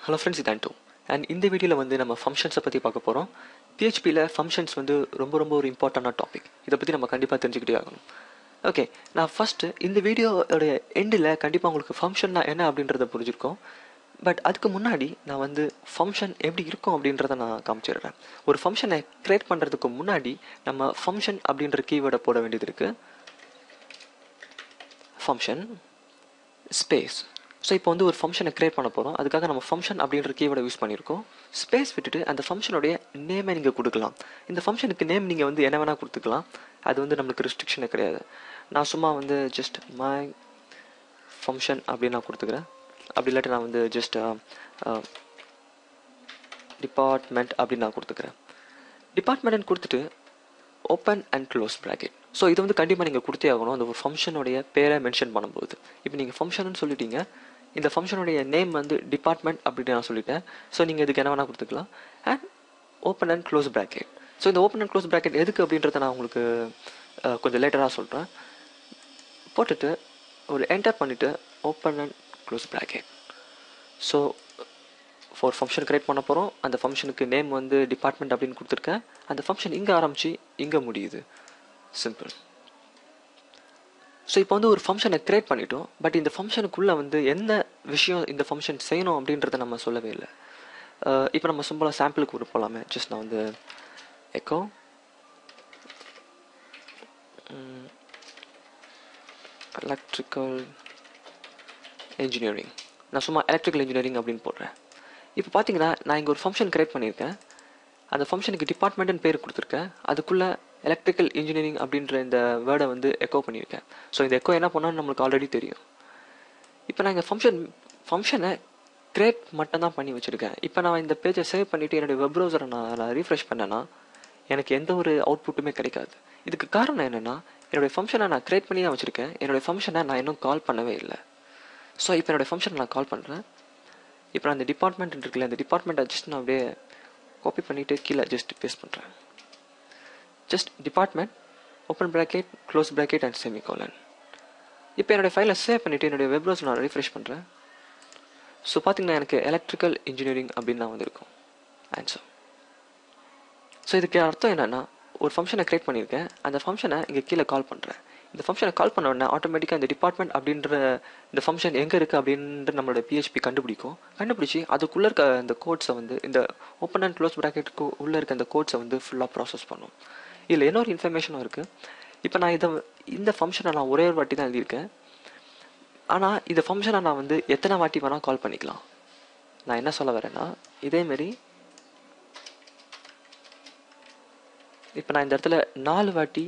Hello friends, இது Anto. And இந்த வீடியோவில் வந்து நம்ம ஃபங்க்ஷன்ஸை பற்றி பார்க்க போகிறோம். பிஹெச்பியில் ஃபங்க்ஷன்ஸ் வந்து ரொம்ப ஒரு இம்பார்ட்டண்டான டாபிக். இதை பற்றி நம்ம கண்டிப்பாக தெரிஞ்சுக்கிட்டே ஆகணும். ஓகே, நான் ஃபஸ்ட்டு இந்த வீடியோட எண்டில் கண்டிப்பாக உங்களுக்கு ஃபங்க்ஷன்னா என்ன அப்படின்றத புரிஞ்சிருக்கோம். பட் அதுக்கு முன்னாடி நான் வந்து ஃபங்க்ஷன் எப்படி இருக்கும் அப்படின்றத நான் காமிச்சிடுறேன். ஒரு ஃபங்க்ஷனை க்ரியேட் பண்ணுறதுக்கு முன்னாடி நம்ம ஃபங்க்ஷன் அப்படின்ற கீவேர்டை போட வேண்டியது இருக்குது. Function space. ஸோ இப்போ வந்து ஒரு ஃபங்க்ஷனை க்ரியேட் பண்ண போகிறோம். அதுக்காக நம்ம ஃபங்க்ஷன் அப்படின்ற கீவேர்டை யூஸ் பண்ணியிருக்கோம். ஸ்பேஸ் விட்டுட்டு அந்த ஃபங்க்ஷனுடைய நேமை நீங்கள் கொடுக்கலாம். இந்த ஃபங்க்ஷனுக்கு நேம் நீங்கள் வந்து என்ன வேணால் கொடுத்துக்கலாம். அது வந்து நம்மளுக்கு ரெஸ்ட்ரிக்ஷனே கிடையாது. நான் சும்மா வந்து ஜஸ்ட் மை ஃபங்க்ஷன் அப்படின்னு நான் கொடுத்துக்கிறேன். அப்படி இல்லாட்டி நான் வந்து ஜஸ்ட் டிபார்ட்மெண்ட் அப்படின்னு நான் கொடுத்துக்கிறேன். டிபார்ட்மெண்ட்னு கொடுத்துட்டு open and close bracket. So இது வந்து கண்டிப்பாக நீங்கள் கொடுத்தே ஆகணும் அந்த ஒரு ஃபங்க்ஷனுடைய பேரை மென்ஷன் பண்ணும்போது. இப்போ நீங்கள் ஃபங்க்ஷன்னு சொல்லிட்டீங்க, இந்த ஃபங்க்ஷனுடைய நேம் வந்து டிபார்ட்மெண்ட் அப்படின்னு நான் சொல்லிட்டேன். ஸோ நீங்கள் இதுக்கு என்ன வேணால் கொடுத்துக்கலாம். And open and close bracket. So இந்த ஓப்பன் அண்ட் க்ளோஸ் ப்ராக்கெட் எதுக்கு அப்படின்றத நான் உங்களுக்கு கொஞ்சம் லேட்டராக சொல்கிறேன். போட்டுட்டு ஒரு என்டர் பண்ணிவிட்டு open and close bracket. So ஒரு ஃபங்க்ஷன் க்ரியேட் பண்ண போகிறோம். அந்த ஃபங்க்ஷனுக்கு நேம் வந்து டிபார்ட்மெண்ட் அப்படின்னு கொடுத்துருக்கேன். அந்த ஃபங்க்ஷன் இங்கே ஆரம்பித்து இங்கே முடியுது. சிம்பிள். ஸோ இப்போ வந்து ஒரு ஃபங்க்ஷனை க்ரியேட் பண்ணிட்டோம். பட் இந்த ஃபங்க்ஷனுக்குள்ளே வந்து என்ன விஷயம் இந்த ஃபங்க்ஷன் செய்யணும் அப்படின்றத நம்ம சொல்லவே இல்லை. இப்போ நம்ம சிம்பிளாக சாம்பிளுக்கு ஒரு போகலாமே. ஜஸ்ட் நான் வந்து எக்கோ எலக்ட்ரிக்கல் இன்ஜினியரிங். நான் சும்மா எலக்ட்ரிக்கல் இன்ஜினியரிங் அப்படின்னு போடுறேன். இப்போ பார்த்தீங்கன்னா நான் இங்கே ஒரு ஃபங்க்ஷன் க்ரியேட் பண்ணியிருக்கேன். அந்த ஃபங்க்ஷனுக்கு டிபார்ட்மெண்ட்டுன்னு பேர் கொடுத்துருக்கேன். அதுக்குள்ளே எலக்ட்ரிக்கல் இன்ஜினியரிங் அப்படின்ற இந்த வேர்டை வந்து எக்கோ பண்ணியிருக்கேன். ஸோ இந்த எக்கோ என்ன பண்ணான்னு நம்மளுக்கு ஆல்ரெடி தெரியும். இப்போ நான் இங்கே ஃபங்க்ஷனை க்ரியேட் மட்டும்தான் பண்ணி வச்சுருக்கேன். இப்போ நான் இந்த பேஜை சேவ் பண்ணிவிட்டு என்னுடைய வெப் ப்ரௌசரை நான் ரீஃப்ரெஷ் பண்ணேன்னா எனக்கு எந்த ஒரு அவுட்புட்டுமே கிடைக்காது. இதுக்கு காரணம் என்னென்னா, என்னுடைய ஃபங்க்ஷனை நான் க்ரியேட் பண்ணி தான் வச்சுருக்கேன். என்னுடைய ஃபங்க்ஷனை நான் இன்னும் கால் பண்ணவே இல்லை. ஸோ இப்போ என்னுடைய ஃபங்க்ஷனை நான் கால் பண்ணுறேன். இப்போ நான் அந்த டிபார்ட்மெண்ட் இருக்குல்ல, அந்த டிபார்ட்மெண்ட்டை ஜஸ்ட் நான் அப்படியே காப்பி பண்ணிவிட்டு கீழே ஜஸ்ட் பேஸ்ட் பண்ணுறேன். Just department open bracket close bracket and semicolon. இப்போ என்னுடைய ஃபைலை சேவ் பண்ணிவிட்டு என்னுடைய வெப் ப்ரௌசர் நான் ரீஃப்ரெஷ் பண்ணுறேன். ஸோ பார்த்தீங்கன்னா எனக்கு எலக்ட்ரிக்கல் இன்ஜினியரிங் அப்படின்னு நான் வந்திருக்கும் ஆன்சர். ஸோ இதுக்கு அர்த்தம் என்னென்னா, ஒரு ஃபங்க்ஷனை க்ரியேட் பண்ணியிருக்கேன். அந்த ஃபங்க்ஷனை இங்கே கீழே கால் பண்ணுறேன். இந்த ஃபங்க்ஷனை கால் பண்ண உடனே ஆட்டோமேட்டிக்காக இந்த டிபார்ட்மெண்ட் அப்படின்ற இந்த ஃபங்க்ஷன் எங்கே இருக்குது அப்படின்ற நம்மளோட பிஹெச்பி கண்டுபிடிச்சி அதுக்குள்ளே இருக்க இந்த கோட்ஸை வந்து இந்த ஓப்பன் அண்ட் க்ளோஸ் ப்ராக்கெட்டுக்கு உள்ளே இருக்க இந்த கோட்ஸை வந்து ஃபுல்லாக ப்ராசஸ் பண்ணும். இதில் இன்னொரு இன்ஃபர்மேஷனும் இருக்குது. இப்போ நான் இந்த ஃபங்க்ஷனை நான் ஒரே ஒரு வாட்டி தான் எழுதியிருக்கேன். ஆனால் இந்த ஃபங்க்ஷனை நான் வந்து எத்தனை வாட்டி வேணால் கால் பண்ணிக்கலாம். நான் என்ன சொல்ல வரேன்னா, இதேமாரி இப்போ நான் இந்த இடத்துல 4 வாட்டி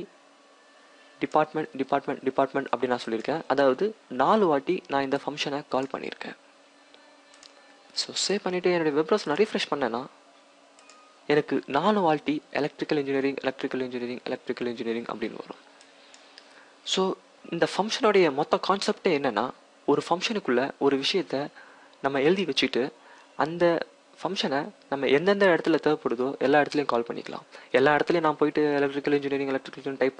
டிபார்ட்மெண்ட் அப்படின்னு நான் சொல்லியிருக்கேன். அதாவது 4 வாட்டி நான் இந்த ஃபங்க்ஷனை கால் பண்ணியிருக்கேன். ஸோ சேவ் பண்ணிவிட்டு என்னுடைய வெப் ப்ரௌசர் நான் ரீஃப்ரெஷ் பண்ணேன்னா எனக்கு 4 வாட்டி எலக்ட்ரிக்கல் இன்ஜினியரிங் அப்படின்னு வரும். ஸோ இந்த ஃபங்க்ஷனுடைய மொத்த கான்செப்டே என்னென்னா, ஒரு ஃபங்க்ஷனுக்குள்ளே ஒரு விஷயத்தை நம்ம எழுதி வச்சுட்டு அந்த ஃபங்க்ஷனை நம்ம எந்தெந்த இடத்துல தேவைப்படுதோ எல்லா இடத்துலையும் கால் பண்ணிக்கலாம். எல்லா இடத்துலையும் நான் போயிட்டு எலக்ட்ரிக்கல் இன்ஜினியரிங் டைப்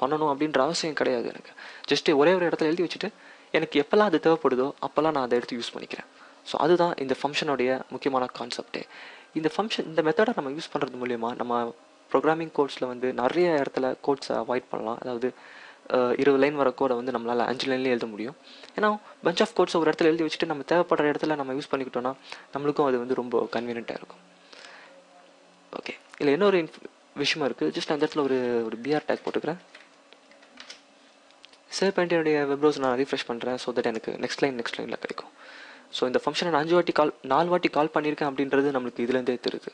பண்ணணும் அப்படின்ற அவசியம் கிடையாது. எனக்கு ஜஸ்ட்டு ஒரே ஒரு இடத்துல எழுதி வச்சுட்டு எனக்கு எப்போல்லாம் அது தேவைப்படுதோ அப்போல்லாம் நான் அதை எடுத்து யூஸ் பண்ணிக்கிறேன். ஸோ அதுதான் இந்த ஃபங்க்ஷனுடைய முக்கியமான கான்செப்டே. இந்த மெத்தடை நம்ம யூஸ் பண்ணுறது மூலிமா நம்ம ப்ரோக்ராமிங் கோட்ஸில் வந்து நிறைய இடத்துல கோட்ஸை அவாய்ட் பண்ணலாம். அதாவது 20 லைன் வர கோடை வந்து நம்மளால் 5 லைன்லேயே எழுத முடியும். ஏன்னா பஞ்ச் ஆஃப் கோட்ஸை ஒரு இடத்துல எழுதி வச்சுட்டு நம்ம தேவைப்படுற இடத்துல நம்ம யூஸ் பண்ணிக்கிட்டோம்னா நம்மளுக்கும் அது வந்து ரொம்ப கன்வீனியண்ட்டாக இருக்கும். ஓகே, இல்லை இன்னொரு விஷயமா இருக்குது. ஜஸ்ட் அந்த இடத்துல ஒரு பிஆர் டேக் போட்டுக்கிறேன். சேவ் பண்ணிட்டு என்னுடைய வெப் ப்ரௌசர் நான் ரீஃப்ரெஷ் பண்ணுறேன். ஸோ தட் எனக்கு நெக்ஸ்ட் லைனில் கிடைக்கும். ஸோ இந்த ஃபங்க்ஷனை நான் 4 வாட்டி கால் பண்ணியிருக்கேன் அப்படின்றது நம்மளுக்கு இதுலேருந்தே தெரியுது.